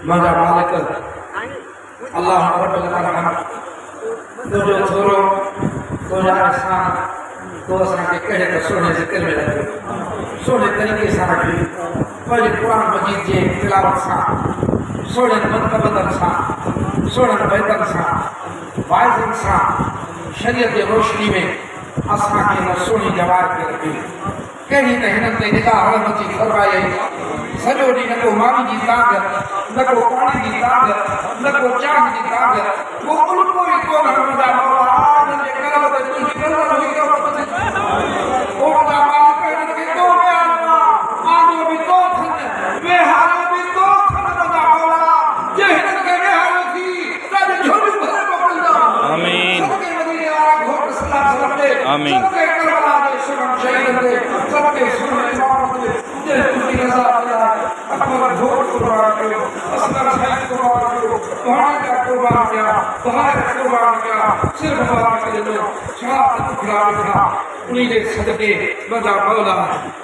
مجھا مالک اللہ رب العالمین تو جو تھورو تو جا احسان تو اساں کے کہڑے تو سونے ذکر میں لگے سونے طریقے سے رکھی پہلے قرآن مجید جے تلاوت سا سونے منتبدن سا سونے بیتن سا وائزن سا شریعت روشنی میں اساں کے نہ سونی جواب کے رکھی کہڑی تے ہنن تے نگاہ رحمت جی فرمائے سجو ڈی نہ کو مامی جی طاقت نہ کو پانی جی طاقت نہ کو چاند جی طاقت وہ ان کو بھی کون ہمدا مولا آدم کے کرم تے تجھ کرم ہوئی تو او خدا مالک نے کہ تو میں آدو بھی تو تھن بے حال بھی تو تھن خدا مولا جے ہنن کے بے حال تھی تج جھوڑ بھر پکڑدا آمین سب کے مدینے والا گھوٹ صلی اللہ علیہ وسلم آمین سب کے کربلا دے شرم شہید دے سب کے سنن امام دے جے تجھ رضا اکبر بھوٹ قربان کرو اصغر شہید قربان کرو تمہارے کا قربان کیا تمہارے کا قربان کیا صرف قربان کرے لو شہادت کھلا رکھا انہی دے صدقے مدہ مولا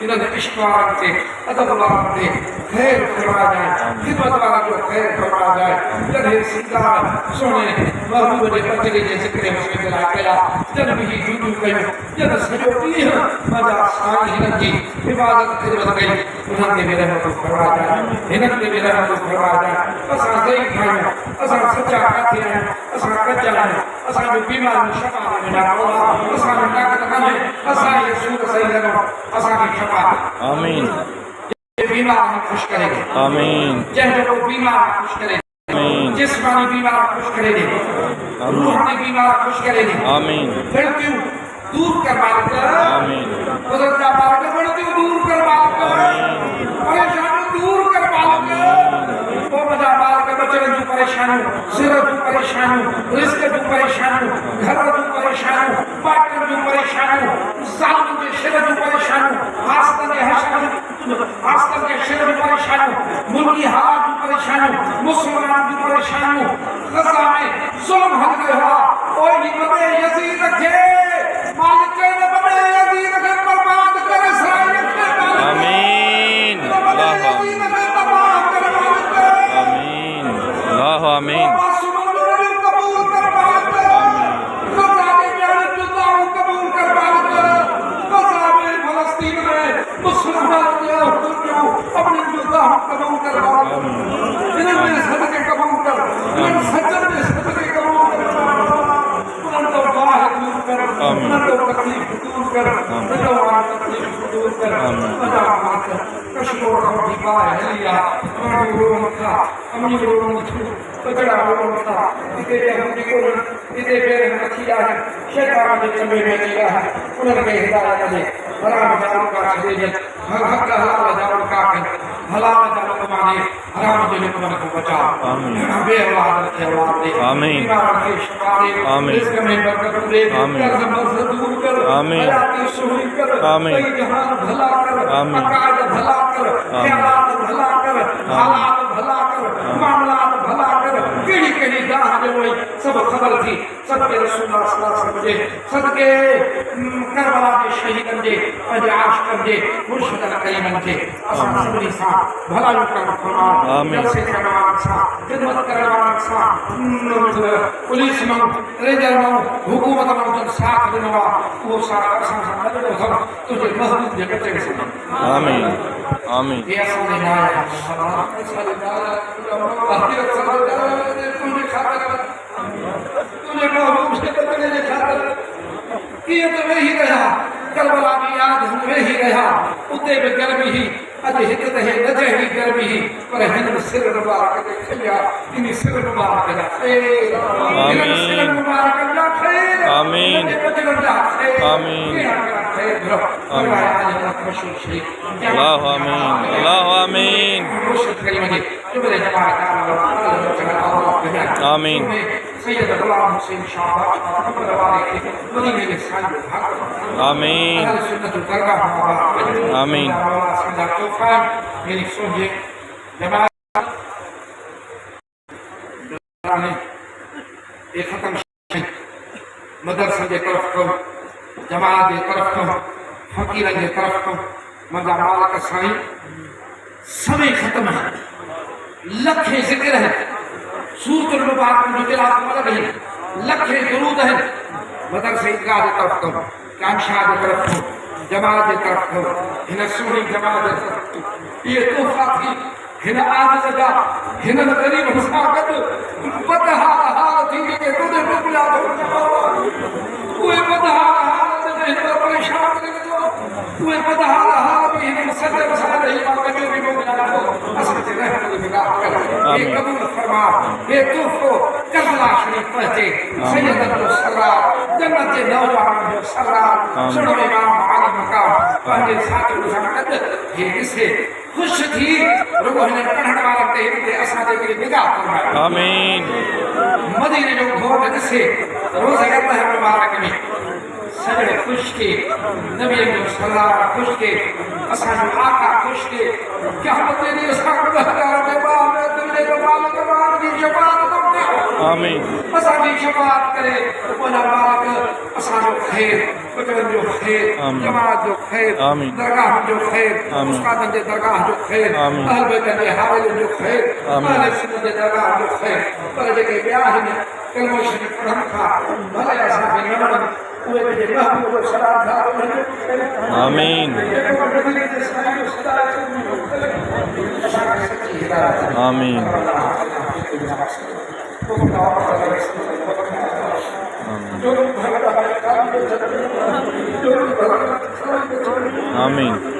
انہوں نے عشقوار تے ادبوار تے خیر فرما جائے خدمت والا جو خیر فرما جائے جنہیں سنگار سونے محبوب نے پچھلے جے ذکر مسلم دلائی کیا جن بھی جوجو کہو جن سجو پیہ مدہ سان ہنن جی عبادت خدمت گئی انہوں نے میرے رحمت فرما جائے ہنن نے میرے رحمت فرما جائے اساں صحیح کھائیں اساں سچا کھاتے ہیں اساں کچا ہیں اساں جو بیمار شفا دے میرا مولا اساں جو طاقت کھانے اساں یہ سور صحیح لگو اساں کی شفا آمین بیمار خوش کرے گے آمین جن جو بیمار خوش کرے گے آمین جسمانی بیمار خوش کرے گے روحانی بیمار خوش کرے گے آمین لڑکیوں دور کر مالک آمین قدرت کا مالک لڑکیوں دور کر مالک پریشانی دور کر مالک وہ مجھا مالک بچے جو پریشان ہو سر جو پریشان ہو رزق جو پریشان ہو گھر جو پریشان ہو پاٹر جو پریشان ہو ظالم کے شر جو پریشان ہو آستان کے حشر آستان کے شر جو پریشان ہو ملکی حالات جو پریشان ہو مسلمان جو پریشان ہو غزہ میں ظلم حد گئے ہوا اور یہ بڑے یزید رکھے مالک کے بڑے یزید رکھے برباد کر اسرائیل کے مالک آمین اللہ آمین سب خبر تھی صدقے رسول اللہ صلی اللہ علیہ وسلم جے صدقے کربلا کے شہیدن جے اج عاشقن جے مرشدن قیمن جے اساں سبنی سان بھلا لوکاں فرما جلسے کروانا سا خدمت کروانا سا پولیس میں ریجر میں حکومت میں جن ساتھ دنوا وہ سارا اساں مدد ہو تجھے محبوب جے بچے سے آمین آمین یہ اساں نے نایا صلی اللہ علیہ وسلم تجھے محبوب سے بچنے نے خاطر یہ تو وہی رہا کربلا کی یاد ہم وہی رہا اتے بھی گرمی ہی اج حکت ہے نجہی گرمی ہی پر ہن سر مبارک دے کھلیا انہی سر مبارک دا خیر آمین سر مبارک دا خیر آمین آمین اللہ آمین اللہ آمین آمین سید غلام حسین شاہ مدینے کے سائے آمین آمین میری سوجے جماعت ایک ختم مدرسہ کے طرف کو جماعت کے طرف کو فقیر کے طرف کو مدہ مالک سائیں سبھی ختم ہے لکھیں ذکر ہیں سورۃ المبارک میں جو تلاوت مدد ہے لکھیں درود ہیں مدرسہ عیدگاہ کی طرف تو کانشاہ کی طرف تو جماعت کی طرف تو ہن سوڑی جماعت کی طرف تو یہ تحفہ تھی ہن آج جگہ ہن غریب حساقت بدہا حال تھی کہ تجھے بکلا دو کوئی بدہا حال تجھے ہن پریشان کر دو کوئی بدہا حال بھی ہن سجر سارے ہی باقی جو بھی بکلا دو اصل سے رحمت اللہ کر یہ قبول فرما یہ تحفہ کربلا شریف پہنچے سیدت السلام جنت کے نوجوان جو سلام سنو امام علی مقام پہنچے ساتھ مساقت یہ اسے خوش تھی رگو ہنیں پڑھن والا تحریک اسا دے کے نگاہ فرمائے آمین مدینے جو گھوٹ جسے روزہ اللہ مبارک میں سجڑے خوش کے نبی جو سلام خوش کے اسا جو آقا خوش کے کیا مدے دی اسا کو بہتار کے بعد دلے جو مالک بعد دی شفاعت کرتے آمین اسا کی شفاعت کرے مولا پاک اسا جو خیر بچن جو خیر جماعت جو خیر درگاہ جو خیر استادن کے درگاہ جو خیر اہل بیت کے حوالے جو خیر اہل سنت کے درگاہ جو خیر پر جگہ بیاہ میں کلمہ شریف پڑھن تھا بھلے اسا کے نمن ہوئے کے محبوب و سلام تھا آمین آمین آمین